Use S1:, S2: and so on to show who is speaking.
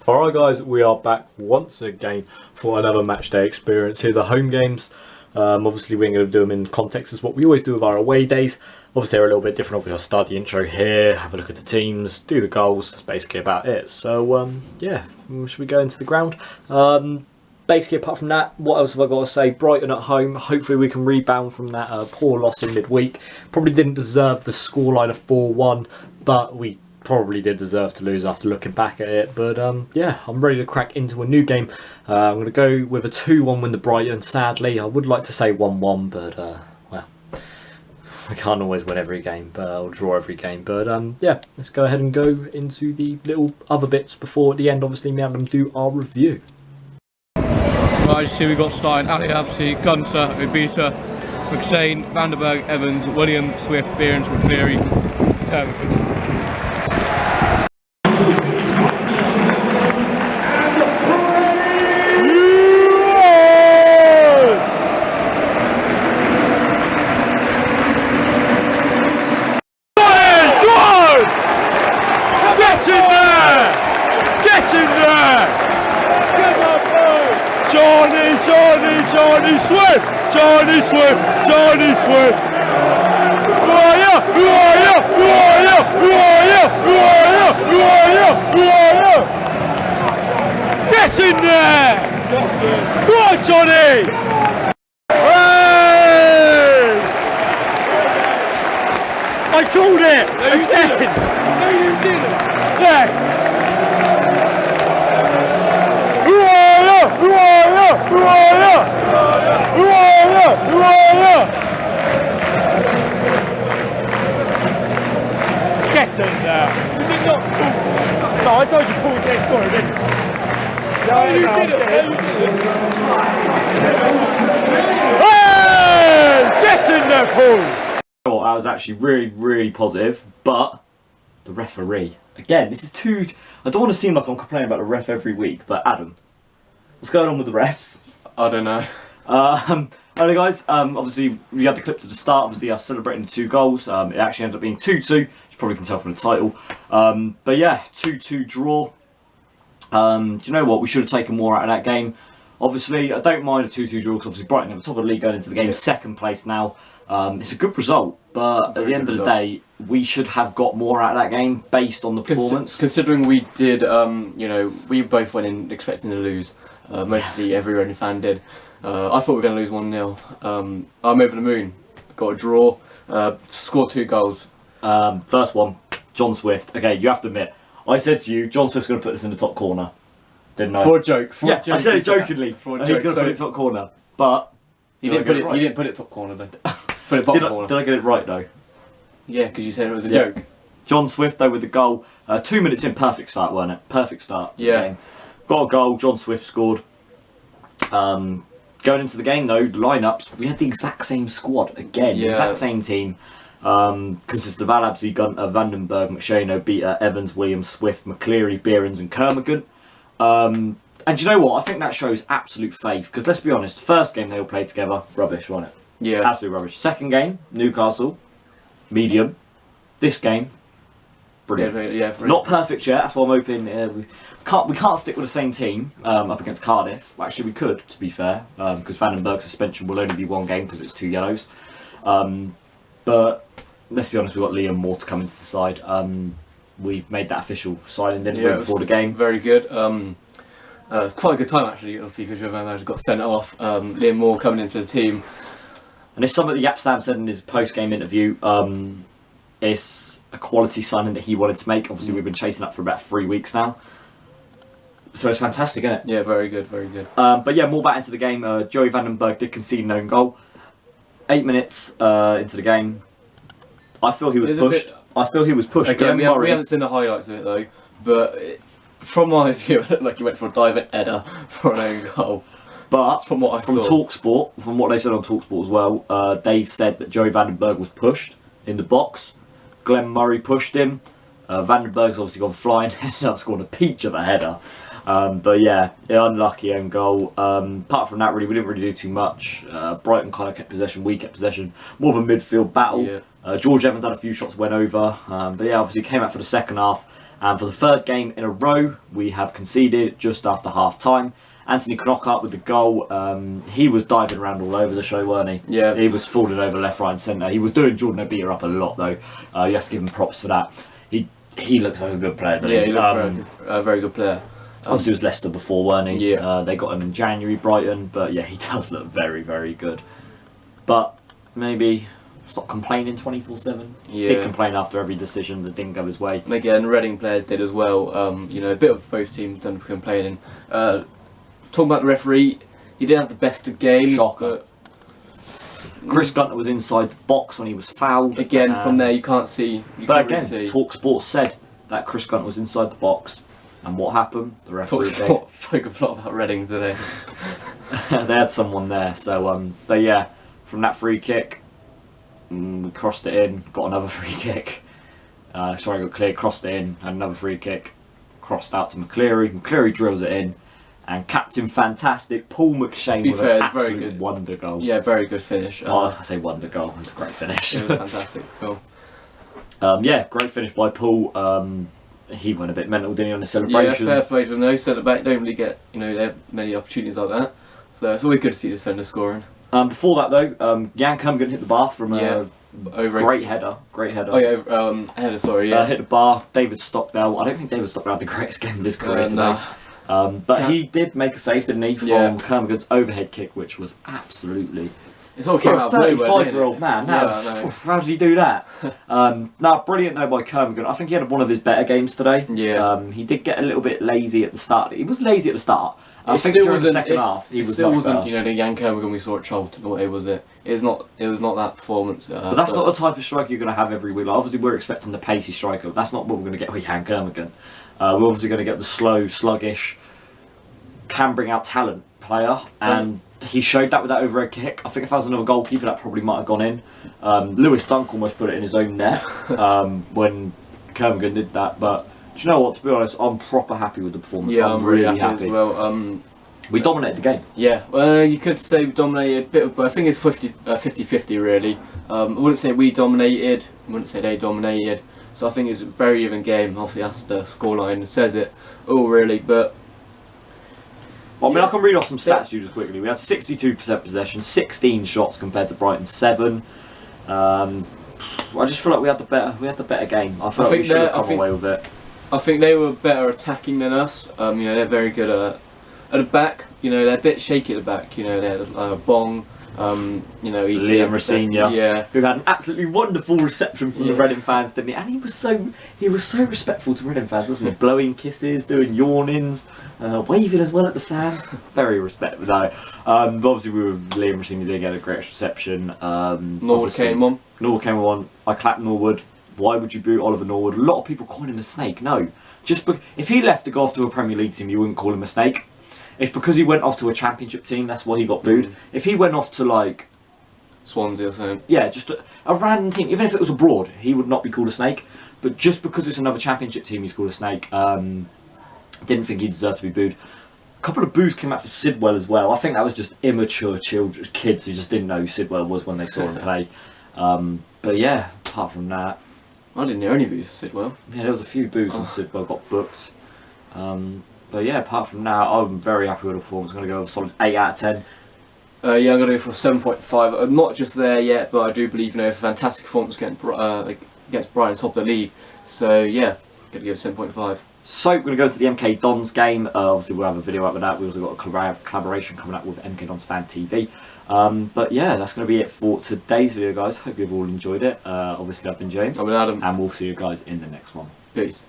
S1: Alright guys, we are back once again for another matchday experience. Here are the home games. Obviously we're going to do them in context as what we always do with our away days. Obviously they're a little bit different. Obviously I'll start the intro here, have a look at the teams, do the goals. That's basically about it. So yeah, should we go into the ground? Basically apart from that, what else have I got to say? Brighton at home. Hopefully we can rebound from that poor loss in midweek. Probably didn't deserve the scoreline of 4-1, but we probably did deserve to lose after looking back at it. But yeah, I'm ready to crack into a new game. I'm going to go with a 2-1 win to Brighton. Sadly, I would like to say 1-1, but well, we can't always win every game, but I'll draw every game. But yeah, let's go ahead and go into the little other bits before at the end. Obviously, me and them do our review.
S2: Right, see we got starting Ali Absi, Gunter, Obita, McShane, Vanderberg, Evans, Williams, Swift, Behrens, McCleary, Kermit.
S3: Johnny Swift! Get in there! Go on, Johnny! Hey! I called it!
S2: No, you didn't! No, you didn't!
S3: Yeah! Get in there!
S2: You did not!
S3: No, I told you Paul was there scoring, didn't you?
S2: No, you didn't!
S3: Hey! Get in there, Paul!
S1: Well, I was actually really positive, but the referee. Again, this is too... I don't want to seem like I'm complaining about the ref every week, but Adam, what's going on with the refs?
S2: I don't know.
S1: Alright guys, obviously we had the clip to the start, obviously us celebrating the 2 goals. It actually ended up being 2-2, you probably can tell from the title. But yeah, 2-2 draw. Do you know what, we should have taken more out of that game. Obviously, I don't mind a 2-2 draw because obviously Brighton at the top of the league going into the game, second place now. It's a good result, but at the end of the day, we should have got more out of that game based on the performance.
S2: Considering we did, you know, we both went in expecting to lose. Mostly every Reading fan did. I thought we were going to lose 1-0. I'm over the moon. Got a draw. Scored 2 goals.
S1: First one, John Swift. Okay, you have to admit, I said to you, John Swift's going to put this in the top corner. Didn't I?
S2: For a joke.
S1: I said it jokingly. He's going to put it top corner, but
S2: he didn't put it. Right? He didn't put it top corner though. Put it bottom corner.
S1: Did I get it right though?
S2: Yeah, because you said it was a joke.
S1: John Swift though with the goal. 2 minutes in, perfect start, weren't it? Perfect start.
S2: Yeah.
S1: Got a goal. John Swift scored. Going into the game though, the lineups, we had the exact same squad again. Yeah. Exact same team. Consists of Alabsi, Gunter, Vandenberg, McShane, Obita, Evans, Williams, Swift, McCleary, Behrens and Kermigan. And you know what? I think that shows absolute faith. Because let's be honest, first game they all played together, rubbish, wasn't it?
S2: Yeah.
S1: Absolute rubbish. Second game, Newcastle, medium. This game, brilliant.
S2: Yeah, brilliant.
S1: Not perfect yet. That's why I'm hoping we can't stick with the same team up against Cardiff. Well, actually, we could, to be fair, because Vandenberg's suspension will only be 1 game because it's 2 yellows. But let's be honest, we've got Liam Moore to come into the side. We made that official signing, didn't we, before the game?
S2: Very good. It's quite a good time actually, obviously, because your manager got sent off. Liam Moore coming into the team.
S1: And it's something that Yapstam said in his post-game interview. It's a quality signing that he wanted to make. Obviously, we've been chasing up for about 3 weeks now. So it's fantastic, isn't it?
S2: Yeah, very good, very good.
S1: But yeah, more back into the game. Joey Vandenberg did concede an own goal. 8 minutes into the game. I feel he was pushed. I feel he was pushed.
S2: Again, we haven't seen the highlights of it though, but from my view, it looked like he went for a diving header for an own goal.
S1: But
S2: from what I saw,
S1: TalkSport, from what they said on TalkSport as well, they said that Joey Vandenberg was pushed in the box. Glenn Murray pushed him. Vandenberg's obviously gone flying, ended up scoring a peach of a header. But yeah, unlucky own goal. Apart from that, really, we didn't really do too much. Brighton kind of kept possession, we kept possession. More of a midfield battle.
S2: Yeah.
S1: George Evans had a few shots, went over. But yeah, obviously came out for the second half. And for the third game in a row, we have conceded just after half time. Anthony Knockart with the goal. He was diving around all over the show, weren't he?
S2: Yeah.
S1: He was falling over left, right and centre. He was doing Jordan Obita up a lot though. You have to give him props for that. He looks like a good player, doesn't he?
S2: Yeah, he looks a very good player.
S1: Obviously, he was Leicester before, weren't he?
S2: Yeah.
S1: They got him in January, Brighton. But yeah, he does look very, very good. But maybe stop complaining 24/7.
S2: Yeah.
S1: Did complain after every decision that didn't go his way.
S2: And again, Reading players did as well. You know, a bit of both teams done complaining. Talking about the referee, he did have the best of games.
S1: Shocker. Chris Gunter was inside the box when he was fouled.
S2: Again, from there you can't see.
S1: But again, TalkSport said that Chris Gunter was inside the box. And what happened? The referee
S2: TalkSport spoke a lot about Reading today.
S1: they had someone there. So, but yeah, from that free kick, we crossed it in, got another free kick. Got cleared, crossed it in, had another free kick, crossed out to McCleary. McCleary drills it in. And Captain Fantastic Paul McShane with an absolute wonder goal.
S2: Yeah, very good finish.
S1: I say wonder goal. It's a great finish.
S2: It was fantastic goal.
S1: Yeah, great finish by Paul. He went a bit mental, didn't he, on the celebrations?
S2: Yeah, fair play to him though. Centre back don't really get they have many opportunities like that. So it's always good to see the defender scoring.
S1: Before that though, Jan Kermgan hit the bar from a great header.
S2: Oh yeah, header. Sorry, yeah.
S1: Hit the bar. David Stockdale. I don't think David Stockdale had the greatest game of his career today.
S2: No.
S1: But he did make a save, didn't he, from Kermgan's overhead kick, which was absolutely...
S2: It's all came out of nowhere,
S1: 35-year-old man. How did he do that? Brilliant though by Kermgan. I think he had one of his better games today.
S2: Yeah.
S1: He did get a little bit lazy at the start. He was lazy at the start. I think during the second half, he was
S2: still
S1: much
S2: wasn't,
S1: better.
S2: the Jan Kermgan we saw at Charlton away, was it? It was not that performance.
S1: But that's not the type of striker you're going to have every week. Like, obviously, we're expecting the pacey striker. But that's not what we're going to get with Jan Kermgan. We're obviously going to get the slow, sluggish, can bring out talent player, and he showed that with that overhead kick. I think if that was another goalkeeper, that probably might have gone in. Lewis Dunk almost put it in his own net when Kermgan did that. But do you know what? To be honest, I'm proper happy with the performance.
S2: Yeah, I'm really happy.
S1: As
S2: well.
S1: We dominated the game.
S2: Yeah, well, you could say we dominated a bit of, but I think it's 50-50 really. I wouldn't say we dominated, I wouldn't say they dominated. So I think it's a very even game. Obviously, that's the scoreline says it all really, but.
S1: Well, I mean, I can read off some stats to you just quickly. We had 62% possession, 16 shots compared to Brighton 7. I just feel like we had the better game. I feel like we should have come away with it.
S2: I think they were better attacking than us. They're very good at the back. They're a bit shaky at the back. They had Bong.
S1: Liam Rosenior, who had an absolutely wonderful reception from the Reading fans, didn't he? And he was so respectful to Reading fans, wasn't he? Blowing kisses, doing yawnings, waving as well at the fans. Very respectful. No, but obviously Liam Rosenior did get a great reception.
S2: Norwood came on.
S1: I clapped Norwood. Why would you boot Oliver Norwood? A lot of people calling him a snake. No, if he left to go off to a Premier League team, you wouldn't call him a snake. It's because he went off to a Championship team, that's why he got booed. If he went off to like
S2: Swansea or something.
S1: Yeah, just a random team, even if it was abroad, he would not be called a snake. But just because it's another Championship team, he's called a snake. Didn't think he deserved to be booed. A couple of boos came out for Sidwell as well. I think that was just immature kids who just didn't know who Sidwell was when they saw him play. But yeah, apart from that,
S2: I didn't hear any boos for Sidwell.
S1: Yeah, there was a few boos when Sidwell got booked. But yeah, apart from that, I'm very happy with the performance. I'm going to go with a solid 8 out of 10.
S2: I'm going to go for 7.5. I'm not just there yet, but I do believe a fantastic performance against Brighton, top of the league. So yeah, going to give it 7.5.
S1: So we're going to go to the MK Dons game. Obviously we'll have a video out of that. We also got a collaboration coming up with MK Dons Fan TV. But yeah, that's going to be it for today's video, guys. Hope you've all enjoyed it. Obviously I've been James.
S2: I've been Adam.
S1: And we'll see you guys in the next one.
S2: Peace.